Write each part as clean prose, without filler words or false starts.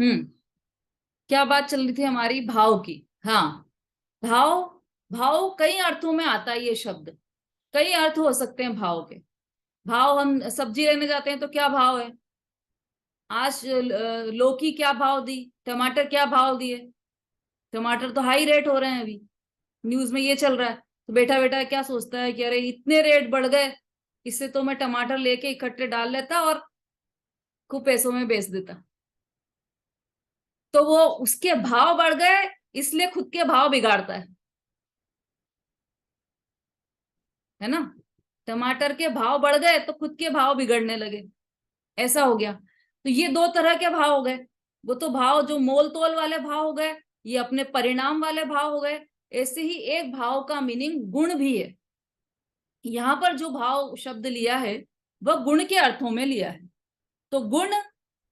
हम्म। क्या बात चल रही थी हमारी? भाव की। हाँ, भाव। भाव कई अर्थों में आता है ये शब्द। कई अर्थ हो सकते हैं भाव के। भाव, हम सब्जी लेने जाते हैं तो क्या भाव है? आज लौकी क्या भाव दी? टमाटर क्या भाव दिए? टमाटर तो हाई रेट हो रहे हैं अभी, न्यूज में ये चल रहा है। तो बेटा बेटा क्या सोचता है कि अरे इतने रेट बढ़ गए, इससे तो मैं टमाटर लेके इकट्ठे डाल लेता और खूब पैसों में बेच देता। तो वो उसके भाव बढ़ गए, इसलिए खुद के भाव बिगाड़ता है ना। टमाटर के भाव बढ़ गए तो खुद के भाव बिगड़ने लगे, ऐसा हो गया। तो ये दो तरह के भाव हो गए। वो तो भाव जो मोल तोल वाले भाव हो गए, ये अपने परिणाम वाले भाव हो गए। ऐसे ही एक भाव का मीनिंग गुण भी है। यहाँ पर जो भाव शब्द लिया है वह गुण के अर्थों में लिया है। तो गुण,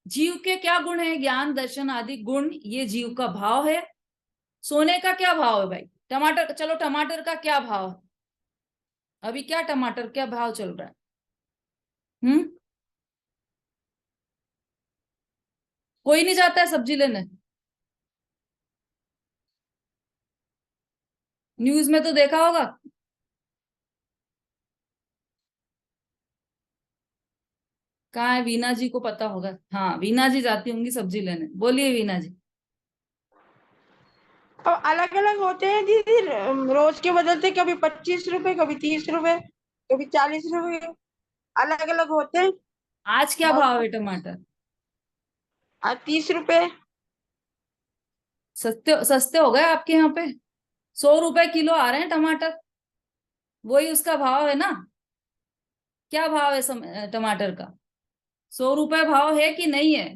जीव के क्या गुण है? ज्ञान दर्शन आदि गुण, ये जीव का भाव है। सोने का क्या भाव है भाई? टमाटर, चलो टमाटर का क्या भाव है अभी? क्या टमाटर क्या भाव चल रहा है? हम्म। कोई नहीं जाता है सब्जी लेने? न्यूज में तो देखा होगा। कहाँ है वीना जी को पता होगा? हाँ, वीना जी जाती होंगी सब्जी लेने। बोलिए वीना जी। अब अलग अलग होते हैं दीदी, रोज के बदलते, कभी 25 रुपए, कभी 30 रुपए, कभी 40 रुपए, अलग अलग होते हैं। आज क्या बहुत। भाव है टमाटर? आज 30 रुपए। सस्ते सस्ते हो गए आपके यहाँ पे। 100 रुपए किलो आ रहे हैं टमाटर। वही उसका भाव है ना? क्या भाव है टमाटर का? 100 रुपए भाव है कि नहीं है?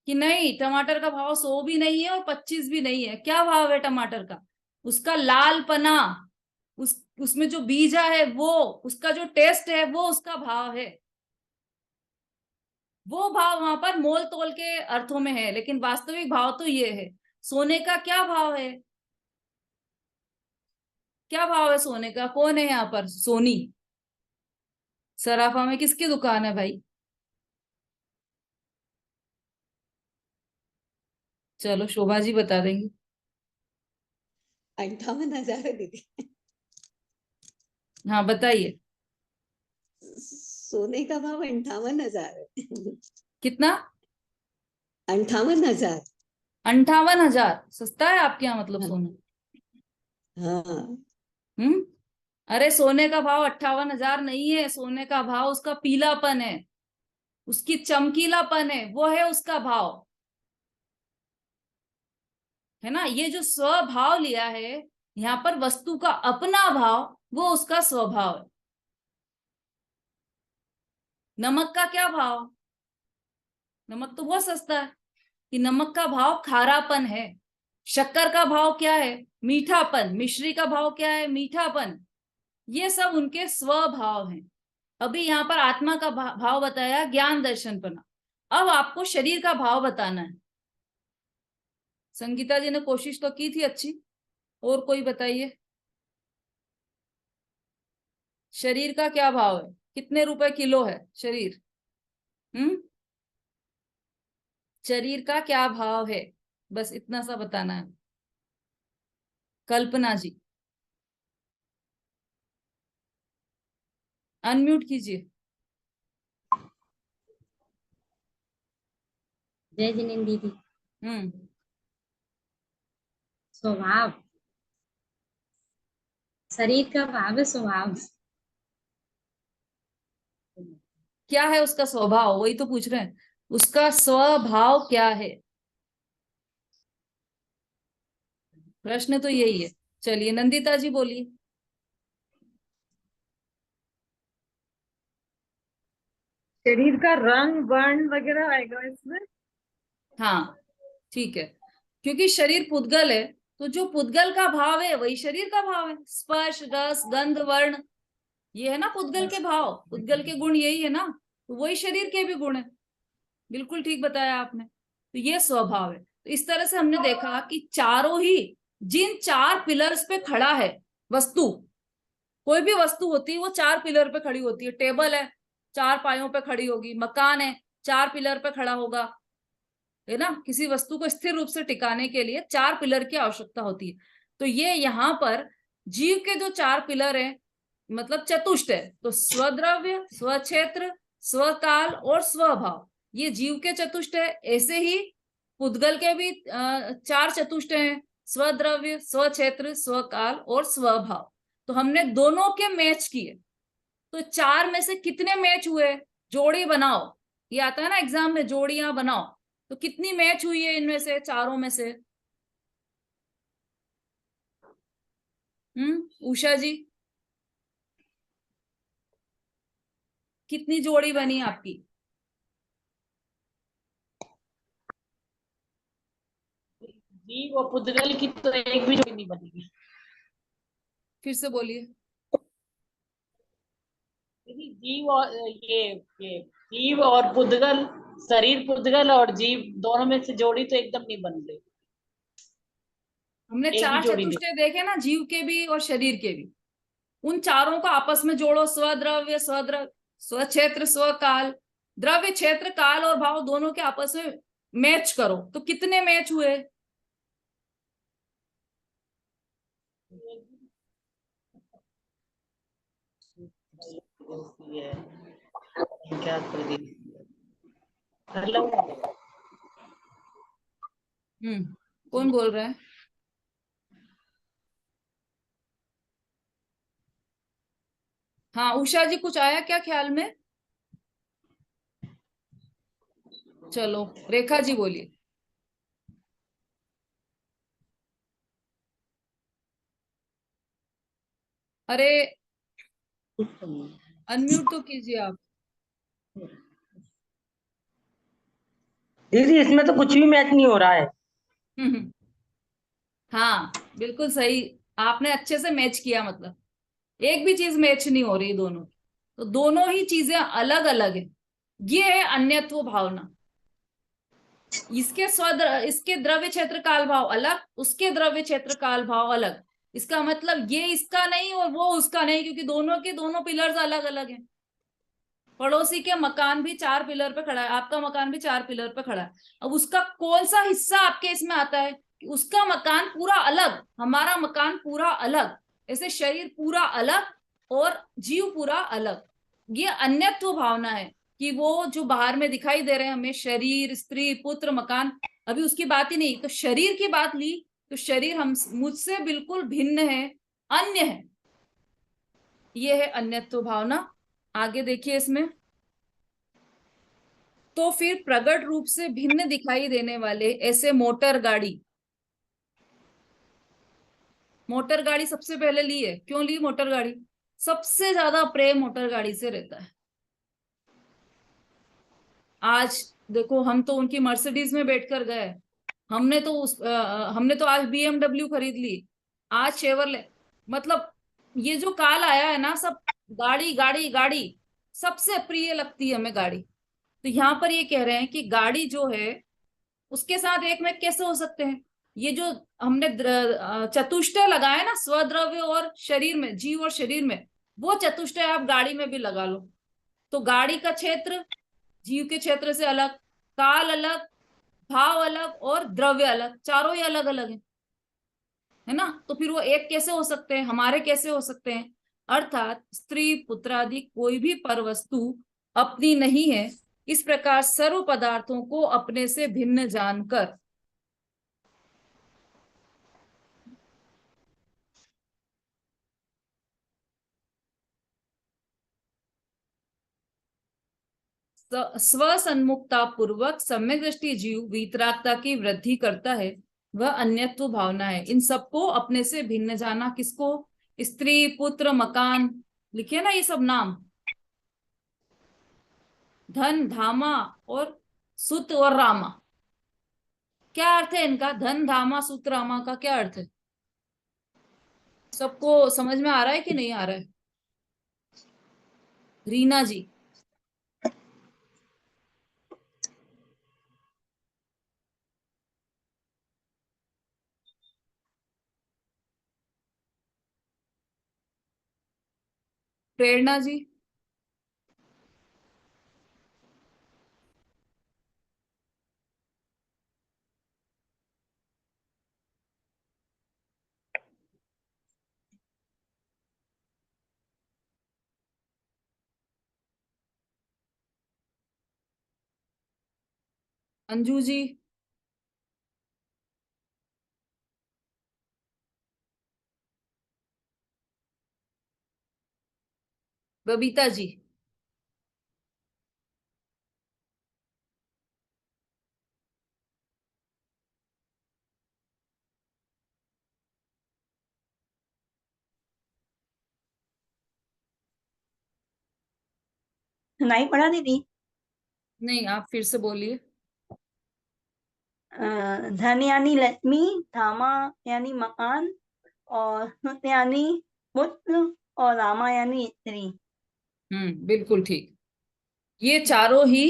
कि नहीं, टमाटर का भाव 100 भी नहीं है और 25 भी नहीं है। क्या भाव है टमाटर का? उसका लाल पना, उसमें जो बीजा है वो, उसका जो टेस्ट है वो उसका भाव है। वो भाव वहां पर मोल तोल के अर्थों में है, लेकिन वास्तविक भाव तो ये है। सोने का क्या भाव है? क्या भाव है सोने का? कौन है यहाँ पर सोनी? सराफा में किसकी दुकान है भाई? चलो शोभा जी बता देंगी। 58,000 है दीदी। हाँ बताइए। सोने का भाव 58,000 है। कितना? 58,000। 58,000 सस्ता है आपके यहाँ मतलब हाँ। सोना? हाँ। हम्म। अरे सोने का भाव 58,000 नहीं है। सोने का भाव उसका पीलापन है, उसकी चमकीलापन है, वो है उसका भाव। है ना? ये जो स्वभाव लिया है यहाँ पर, वस्तु का अपना भाव, वो उसका स्वभाव है। नमक का क्या भाव? नमक तो बहुत सस्ता है, कि नमक का भाव खारापन है। शक्कर का भाव क्या है? मीठापन। मिश्री का भाव क्या है? मीठापन। ये सब उनके स्वभाव हैं। अभी यहाँ पर आत्मा का भाव बताया, ज्ञान दर्शन पना। अब आपको शरीर का भाव बताना है। संगीता जी ने कोशिश तो की थी अच्छी, और कोई बताइए। शरीर का क्या भाव है? कितने रुपए किलो है शरीर? हम्म। शरीर का क्या भाव है? बस इतना सा बताना है। कल्पना जी, अनम्यूट कीजिए। जय जिनेन्द्र दीदी। हम्म। स्वभाव, शरीर का भाव है स्वभाव। क्या है उसका स्वभाव? वही तो पूछ रहे हैं, उसका स्वभाव क्या है। प्रश्न तो यही है। चलिए नंदिता जी बोलिए। शरीर का रंग वर्ण वगैरह आएगा इसमें। हाँ ठीक है, क्योंकि शरीर पुद्गल है, तो जो पुद्गल का भाव है वही शरीर का भाव है। स्पर्श रस गंध वर्ण, ये है ना पुद्गल के भाव। पुद्गल के गुण यही है ना, तो वही शरीर के भी गुण है। बिल्कुल ठीक बताया आपने। तो ये स्वभाव है। तो इस तरह से हमने देखा कि चारों ही, जिन चार पिलर्स पे खड़ा है वस्तु, कोई भी वस्तु होती है वो चार पिलर पे खड़ी होती है। टेबल है, चार पायों पे खड़ी होगी। मकान है, चार पिलर पे खड़ा होगा। है ना, किसी वस्तु को स्थिर रूप से टिकाने के लिए 4 पिलर की आवश्यकता होती है। तो ये यहाँ पर जीव के जो 4 पिलर हैं, मतलब चतुष्ट है, तो स्वद्रव्य, स्वक्षेत्र, स्वकाल और स्वभाव, ये जीव के चतुष्ट है। ऐसे ही पुद्गल के भी 4 चतुष्ट हैं, स्वद्रव्य, स्वक्षेत्र, स्वकाल और स्वभाव। तो हमने दोनों के मैच किए, तो 4 में से कितने मैच हुए, जोड़ी बनाओ, ये आता है ना एग्जाम में, जोड़ियां बनाओ, तो कितनी मैच हुई है इनमें से, चारों में से? उषा जी, कितनी जोड़ी बनी आपकी? जीव और पुद्गल की तो एक भी जोड़ी नहीं बनेगी। फिर से बोलिए। दीदी जीव और ये जीव और पुद्गल, शरीर पुद्गल और जीव दोनों में से जोड़ी तो एकदम नहीं बन रही। हमने एक भी 4 जोड़ी नहीं। चतुष्टय देखे ना, जीव के भी और शरीर के भी, उन चारों को आपस में जोड़ो, स्वद्रव्य, स्वक्षेत्र, स्वकाल, द्रव्य, क्षेत्र, काल और भाव दोनों के आपस में मैच करो, तो कितने मैच हुए? ये क्या कर दी। हेलो। कौन बोल रहा है? हाँ उषा जी, कुछ आया क्या ख्याल में? चलो रेखा जी बोलिए। अरे अनम्यूट तो कीजिए आप। दीदी इसमें तो कुछ भी मैच नहीं हो रहा है। हम्म, हाँ बिल्कुल सही, आपने अच्छे से मैच किया, मतलब एक भी चीज मैच नहीं हो रही दोनों की। तो दोनों ही चीजें अलग अलग है, ये है अन्यत्व भावना। इसके द्रव्य क्षेत्र काल भाव अलग, उसके द्रव्य क्षेत्र काल भाव अलग। इसका मतलब ये इसका नहीं और वो उसका नहीं, क्योंकि दोनों के दोनों पिलर्स अलग अलग हैं। पड़ोसी के मकान भी 4 पिलर पे खड़ा है, आपका मकान भी 4 पिलर पे खड़ा है। अब उसका कौन सा हिस्सा आपके इसमें आता है कि उसका मकान पूरा अलग, हमारा मकान पूरा अलग, ऐसे शरीर पूरा अलग और जीव पूरा अलग। ये अन्यत्व भावना है कि वो जो बाहर में दिखाई दे रहे हैं हमें, शरीर, स्त्री, पुत्र, मकान, अभी उसकी बात ही नहीं। तो शरीर की बात ली तो शरीर हम मुझसे बिल्कुल भिन्न है, अन्य है, ये है अन्यत्व भावना। आगे देखिए इसमें, तो फिर प्रकट रूप से भिन्न दिखाई देने वाले ऐसे मोटर गाड़ी, मोटर गाड़ी सबसे पहले ली है, क्यों ली मोटर गाड़ी? सबसे ज्यादा प्रेम मोटर गाड़ी से रहता है। आज देखो, हम तो उनकी मर्सिडीज में बैठकर गए, हमने तो आज BMW खरीद ली, आज शेवरले, मतलब ये जो काल आया है ना, सब गाड़ी गाड़ी गाड़ी, सबसे प्रिय लगती है हमें गाड़ी। तो यहाँ पर ये कह रहे हैं कि गाड़ी जो है उसके साथ एक में कैसे हो सकते हैं? ये जो हमने चतुष्टय लगाए ना, स्वद्रव्य और शरीर में, जीव और शरीर में, वो चतुष्टय आप गाड़ी में भी लगा लो। तो गाड़ी का क्षेत्र जीव के क्षेत्र से अलग, काल अलग, भाव अलग और द्रव्य अलग, चारों ही अलग अलग है ना। तो फिर वो एक कैसे हो सकते हैं, हमारे कैसे हो सकते हैं? अर्थात स्त्री पुत्र आदि कोई भी पर वस्तु अपनी नहीं है, इस प्रकार सर्व पदार्थों को अपने से भिन्न जानकर स्वसन्मुखता पूर्वक सम्यक दृष्टि जीव वीतरागता की वृद्धि करता है, वह अन्यत्व भावना है। इन सबको अपने से भिन्न जाना, किसको? स्त्री, पुत्र, मकान, लिखे ना ये सब नाम, धन, धामा और सुत और रामा। क्या अर्थ है इनका? धन, धामा, सुत, रामा का क्या अर्थ है? सबको समझ में आ रहा है कि नहीं आ रहा है? रीना जी, प्रेरणा जी, अंजू जी, बबीता जी, नहीं पढ़ा दीदी। नहीं आप फिर से बोलिए। धन यानी लक्ष्मी, धामा यानी मकान, और हुत यानी पुत्र, और रामा यानी स्त्री। बिल्कुल ठीक। ये चारों ही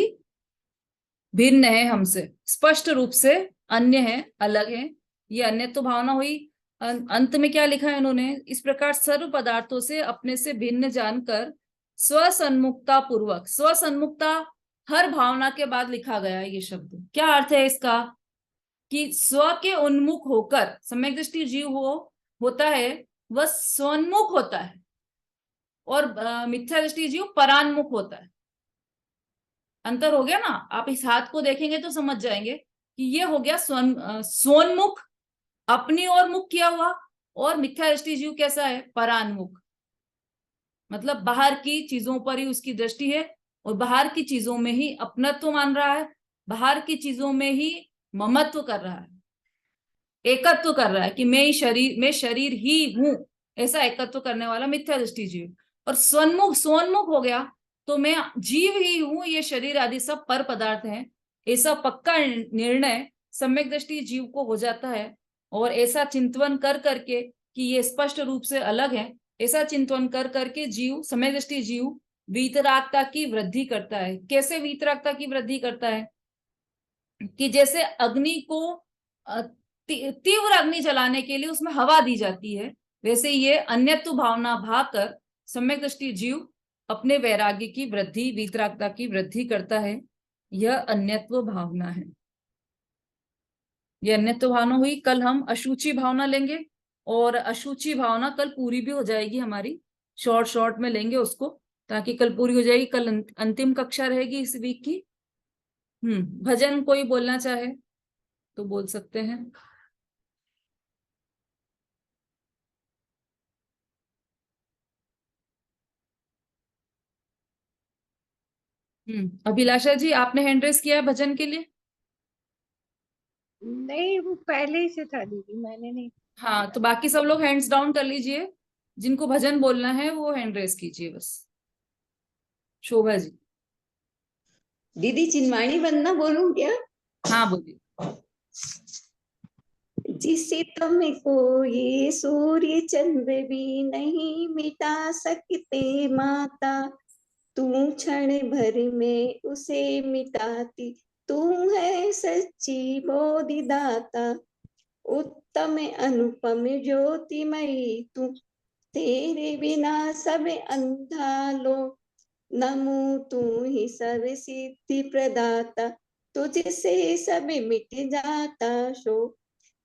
भिन्न है हमसे, स्पष्ट रूप से अन्य है, अलग है। ये अन्य तो भावना हुई। अंत में क्या लिखा है इन्होंने, इस प्रकार सर्व पदार्थों से अपने से भिन्न जानकर स्वसन्मुखता पूर्वक, स्वसन्मुखता हर भावना के बाद लिखा गया है ये शब्द। क्या अर्थ है इसका, कि स्व के उन्मुख होकर सम्यक दृष्टि जीव होता है, वह स्वोन्मुख होता है, और मिथ्या दृष्टि जीव परान्मुख होता है। अंतर हो गया ना, आप इस हाथ को देखेंगे तो समझ जाएंगे कि ये हो गया स्वोन्मुख, अपनी ओर मुख किया हुआ, और मिथ्या दृष्टि जीव कैसा है, परान्मुख, मतलब बाहर की चीजों पर ही उसकी दृष्टि है, और बाहर की चीजों में ही अपनत्व मान रहा है, बाहर की चीजों में ही ममत्व कर रहा है, एकत्व कर रहा है कि मैं शरीर ही हूं, ऐसा एकत्व करने वाला मिथ्या दृष्टि जीव। और स्वोन्मुख हो गया तो मैं जीव ही हूं, ये शरीर आदि सब पर पदार्थ हैं, ऐसा पक्का निर्णय सम्यक दृष्टि जीव को हो जाता है। और ऐसा चिंतन कर करके कि ये स्पष्ट रूप से अलग है, ऐसा चिंतन कर करके जीव, सम्यक दृष्टि जीव वीतरागता की वृद्धि करता है। कैसे वीतरागता की वृद्धि करता है, कि जैसे अग्नि को तीव्र अग्नि जलाने के लिए उसमें हवा दी जाती है, वैसे ये अन्यत्व भावना भाकर सम्यक दृष्टि जीव अपने वैराग्य की वृद्धि, वीतरागता की वृद्धि करता है। यह अन्यत्व भावना है। यह अन्यत्व भावना हुई। कल हम अशुचि भावना लेंगे, और अशुचि भावना कल पूरी भी हो जाएगी हमारी, शॉर्ट में लेंगे उसको, ताकि कल पूरी हो जाएगी। कल अंतिम कक्षा रहेगी इस वीक की। भजन कोई बोलना चाहे तो बोल सकते हैं। अभिलाषा जी, आपने हैंड रेस किया है भजन के लिए? नहीं, वो पहले ही से था दीदी, मैंने नहीं। हाँ, तो बाकी सब लोग हैंड्स डाउन कर लीजिए, जिनको भजन बोलना है वो हैंड रेस कीजिए बस। शोभा जी। दीदी चिन्वाणी वंदना बोलूं क्या? हाँ बोलिए। जिसे तुमको ये सूर्य चंद्र भी नहीं मिटा सकते माता, तू क्षण भर में उसे मिटाती, तू है सच्ची बोधिदाता। उत्तम अनुपम ज्योतिमयी तू, तेरे बिना सब अंधा लो। नमो तू ही सब सिद्धि प्रदाता, तुझसे सब मिट जाता शोक।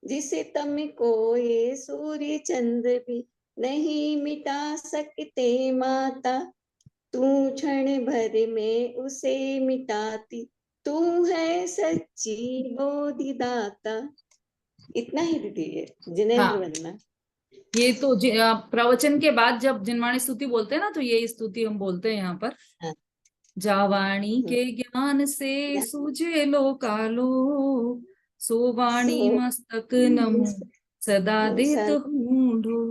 जिसे तुमको ये सूर्य चंद्र भी नहीं मिटा सकते माता, तू क्षण भर में उसे मिटाती, तू है सच्ची बोधिदाता। इतना ही दीदी है जिनेंद्र हाँ, वंदना। ये तो प्रवचन के बाद जब जिनवाणी स्तुति बोलते हैं ना, तो ये स्तुति हम बोलते हैं यहाँ पर। हाँ। जावाणी के ज्ञान से सूझे लो कालो, सो वाणी मस्तक नमो सदा देत हूँ ढो।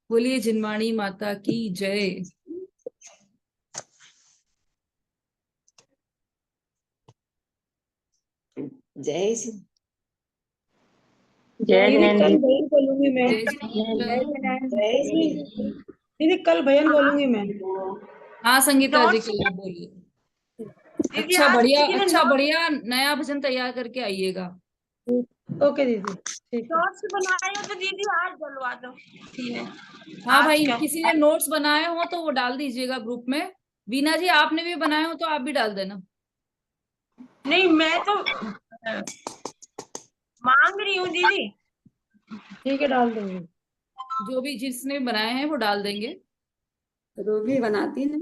बोलिए जिनवाणी माता की जय। जय श्री जय दीदी कल जिनेंद्र। भजन बोलूंगी मैं। जय जिनेंद्र। जय श्री दीदी कल भजन बोलूंगी मैं। हाँ संगीता जी, नोट्स कल बोलिए। दीदी आज किसी ने अच्छा बढ़िया नया भजन तैयार करके आइएगा। ओके दीदी, ठीक है। नोट्स बनाए हो तो दीदी आज डलवा दो। ठीक है। हाँ आज भाई, का किसी ने नोट्स बनाए हो तो वो डाल दीजिएगा ग्रुप में। वीना जी, आपने भी बनाए हो तो आप भी डाल देना। नहीं, मैं तो मांग रही हूँ दीदी। ठीक है, डाल दूंगी। जो भी जिसने बनाए हैं वो डाल देंगे। रूबी बनाती ना।